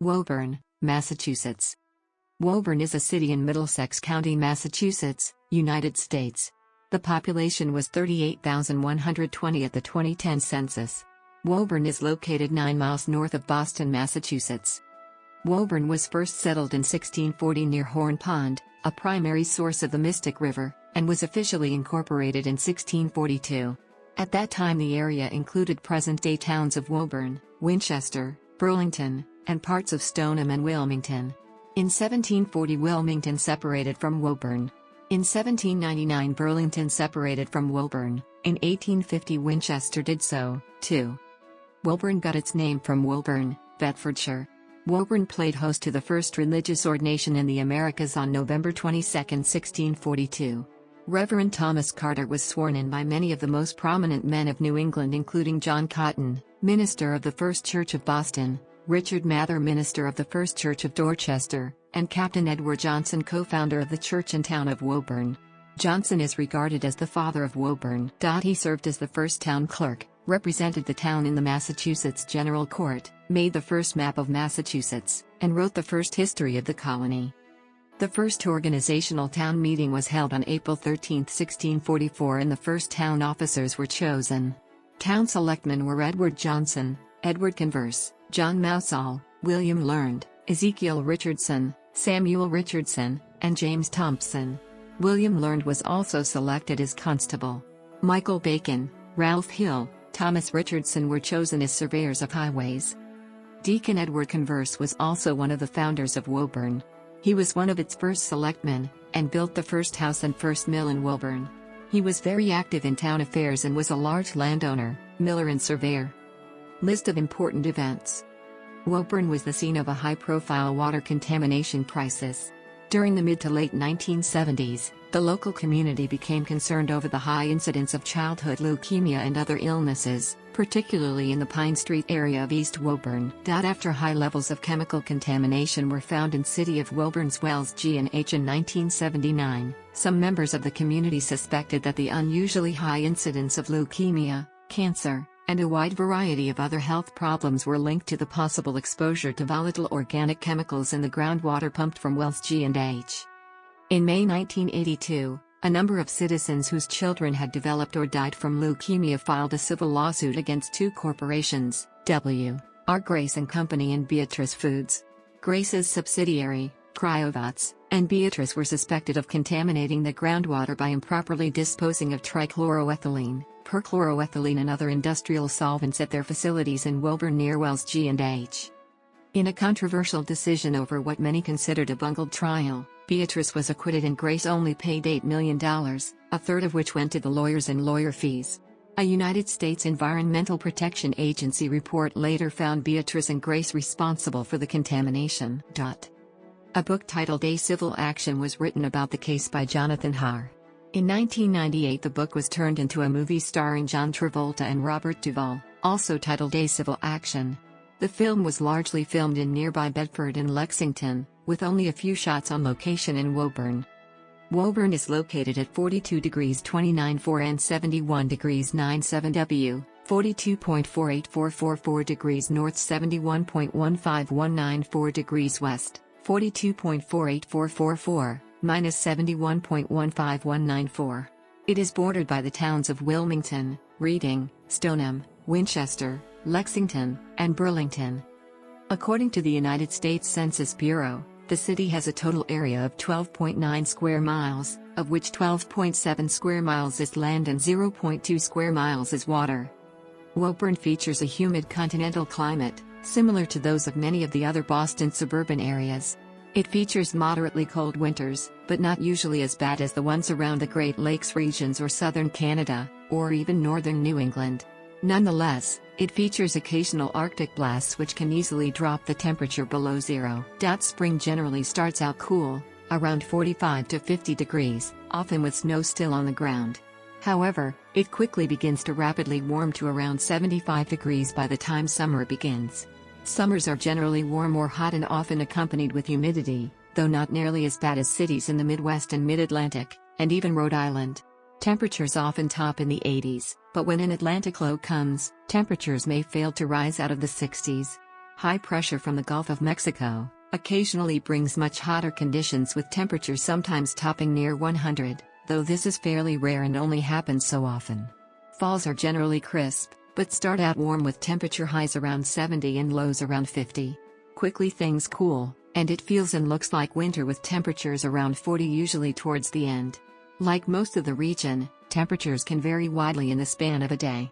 Woburn, Massachusetts. Woburn is a city in Middlesex County, Massachusetts, United States. The population was 38,120 at the 2010 census. Woburn is located 9 miles north of Boston, Massachusetts. Woburn was first settled in 1640 near Horn Pond, a primary source of the Mystic River, and was officially incorporated in 1642. At that time the area included present-day towns of Woburn, Winchester, Burlington, and parts of Stoneham and Wilmington. In 1740 Wilmington separated from Woburn. In 1799 Burlington separated from Woburn. In 1850 Winchester did so, too. Woburn got its name from Woburn, Bedfordshire. Woburn played host to the first religious ordination in the Americas on November 22, 1642. Reverend Thomas Carter was sworn in by many of the most prominent men of New England, including John Cotton, minister of the First Church of Boston, Richard Mather, minister of the First Church of Dorchester, and Captain Edward Johnson, co-founder of the church and town of Woburn. Johnson is regarded as the father of Woburn. He served as the first town clerk, represented the town in the Massachusetts General Court, made the first map of Massachusetts, and wrote the first history of the colony. The first organizational town meeting was held on April 13, 1644, and the first town officers were chosen. Town selectmen were Edward Johnson, Edward Converse, John Mousall, William Learned, Ezekiel Richardson, Samuel Richardson, and James Thompson. William Learned was also selected as constable. Michael Bacon, Ralph Hill, Thomas Richardson were chosen as surveyors of highways. Deacon Edward Converse was also one of the founders of Woburn. He was one of its first selectmen, and built the first house and first mill in Woburn. He was very active in town affairs and was a large landowner, miller and surveyor. List of important events. Woburn was the scene of a high-profile water contamination crisis. During the mid to late 1970s, the local community became concerned over the high incidence of childhood leukemia and other illnesses, particularly in the Pine Street area of East Woburn. After high levels of chemical contamination were found in City of Woburn's wells G&H in 1979, some members of the community suspected that the unusually high incidence of leukemia, cancer, and a wide variety of other health problems were linked to the possible exposure to volatile organic chemicals in the groundwater pumped from wells G&H. In May 1982, a number of citizens whose children had developed or died from leukemia filed a civil lawsuit against two corporations, W.R. Grace and Company and Beatrice Foods. Grace's subsidiary, Cryovots, and Beatrice were suspected of contaminating the groundwater by improperly disposing of trichloroethylene, perchloroethylene and other industrial solvents at their facilities in Woburn near wells G&H. In a controversial decision over what many considered a bungled trial, Beatrice was acquitted and Grace only paid $8 million, a third of which went to the lawyers and lawyer fees. A United States Environmental Protection Agency report later found Beatrice and Grace responsible for the contamination. A book titled A Civil Action was written about the case by Jonathan Harr. In 1998 the book was turned into a movie starring John Travolta and Robert Duvall, also titled A Civil Action. The film was largely filmed in nearby Bedford and Lexington, with only a few shots on location in Woburn. Woburn is located at 42 degrees 29'4" and 71 degrees 9'7" W, 42.48444 degrees north, 71.15194 degrees west, 42.48444, minus 71.15194. It is bordered by the towns of Wilmington, Reading, Stoneham, Winchester, Lexington, and Burlington. According to the United States Census Bureau, the city has a total area of 12.9 square miles, of which 12.7 square miles is land and 0.2 square miles is water. Woburn features a humid continental climate, similar to those of many of the other Boston suburban areas. It features moderately cold winters, but not usually as bad as the ones around the Great Lakes regions or southern Canada, or even northern New England. Nonetheless, it features occasional Arctic blasts which can easily drop the temperature below zero. Spring generally starts out cool, around 45 to 50 degrees, often with snow still on the ground. However, it quickly begins to rapidly warm to around 75 degrees by the time summer begins. Summers are generally warm or hot and often accompanied with humidity, though not nearly as bad as cities in the Midwest and Mid-Atlantic, and even Rhode Island. Temperatures often top in the 80s, but when an Atlantic low comes, temperatures may fail to rise out of the 60s. High pressure from the Gulf of Mexico occasionally brings much hotter conditions with temperatures sometimes topping near 100, though this is fairly rare and only happens so often. Falls are generally crisp, but start out warm with temperature highs around 70 and lows around 50. Quickly things cool, and it feels and looks like winter with temperatures around 40 usually towards the end. Like most of the region, temperatures can vary widely in the span of a day.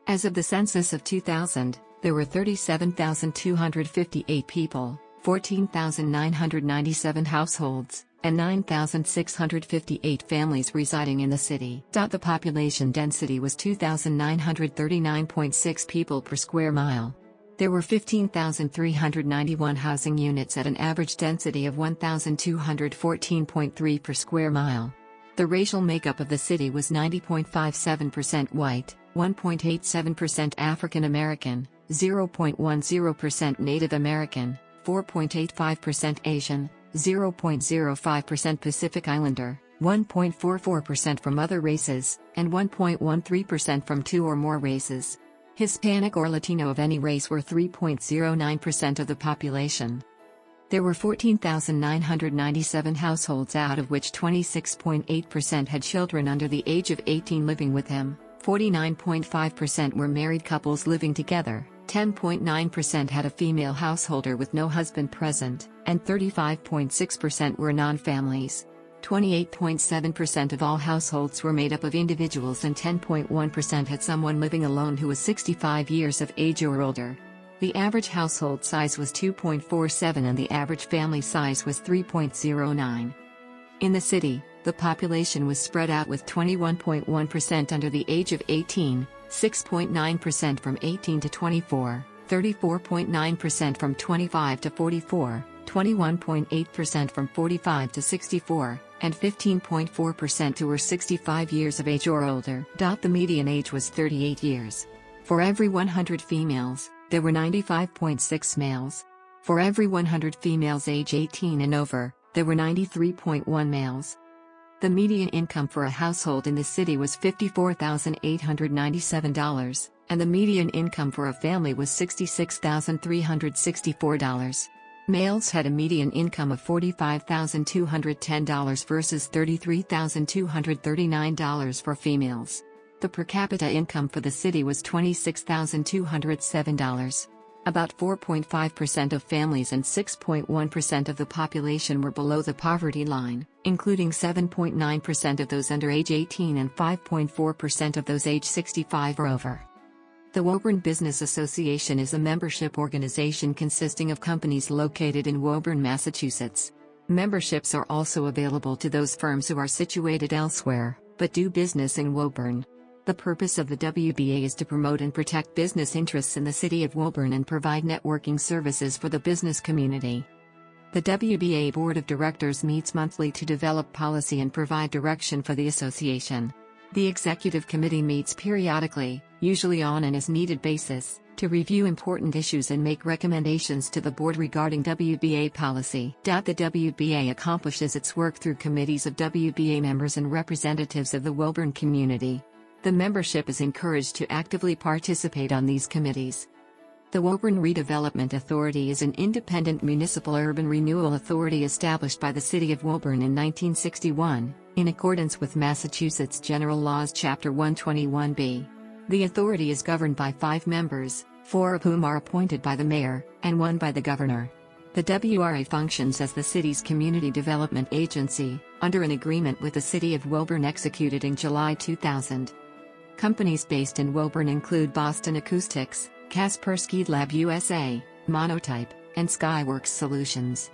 As of the census of 2000, there were 37,258 people, 14,997 households, and 9,658 families residing in the city. The population density was 2,939.6 people per square mile. There were 15,391 housing units at an average density of 1,214.3 per square mile. The racial makeup of the city was 90.57% white, 1.87% African American, 0.10% Native American, 4.85% Asian, 0.05% Pacific Islander, 1.44% from other races, and 1.13% from two or more races. Hispanic or Latino of any race were 3.09% of the population. There were 14,997 households, out of which 26.8% had children under the age of 18 living with them, 49.5% were married couples living together, 10.9% had a female householder with no husband present, and 35.6% were non-families. 28.7% of all households were made up of individuals and 10.1% had someone living alone who was 65 years of age or older. The average household size was 2.47 and the average family size was 3.09. In the city, the population was spread out with 21.1% under the age of 18, 6.9% from 18 to 24, 34.9% from 25 to 44, 21.8% from 45 to 64, and 15.4% who were 65 years of age or older. The median age was 38 years. For every 100 females, there were 95.6 males. For every 100 females age 18 and over, there were 93.1 males. The median income for a household in the city was $54,897, and the median income for a family was $66,364. Males had a median income of $45,210 versus $33,239 for females. The per capita income for the city was $26,207. About 4.5% of families and 6.1% of the population were below the poverty line, including 7.9% of those under age 18 and 5.4% of those age 65 or over. The Woburn Business Association is a membership organization consisting of companies located in Woburn, Massachusetts. Memberships are also available to those firms who are situated elsewhere, but do business in Woburn. The purpose of the WBA is to promote and protect business interests in the city of Woburn and provide networking services for the business community. The WBA Board of Directors meets monthly to develop policy and provide direction for the association. The Executive Committee meets periodically, usually on an as-needed basis, to review important issues and make recommendations to the board regarding WBA policy. The WBA accomplishes its work through committees of WBA members and representatives of the Woburn community. The membership is encouraged to actively participate on these committees. The Woburn Redevelopment Authority is an independent municipal urban renewal authority established by the City of Woburn in 1961, in accordance with Massachusetts General Laws Chapter 121B. The authority is governed by 5 members, 4 of whom are appointed by the mayor, and 1 by the governor. The WRA functions as the city's community development agency, under an agreement with the City of Woburn executed in July 2000. Companies based in Woburn include Boston Acoustics, Kaspersky Lab USA, Monotype, and Skyworks Solutions.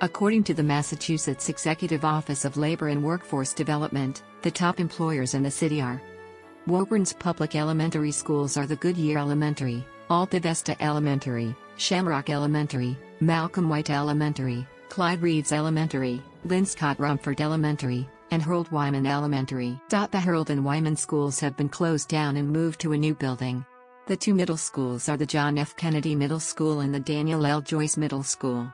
According to the Massachusetts Executive Office of Labor and Workforce Development, the top employers in the city are: Woburn's public elementary schools are the Goodyear Elementary, Alta Vista Elementary, Shamrock Elementary, Malcolm White Elementary, Clyde Reeves Elementary, Linscott Rumford Elementary, and Harold Wyman Elementary. The Harold and Wyman schools have been closed down and moved to a new building. The 2 middle schools are the John F. Kennedy Middle School and the Daniel L. Joyce Middle School.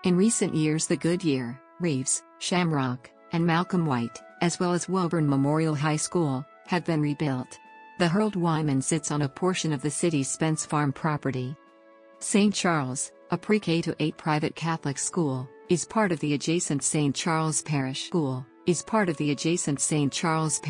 In recent years, the Goodyear, Reeves, Shamrock, and Malcolm White, as well as Woburn Memorial High School, have been rebuilt. The Harold Wyman sits on a portion of the city's Spence Farm property. St. Charles, a pre-K to 8 private Catholic school, is part of the adjacent St. Charles Parish School, is part of the adjacent St. Charles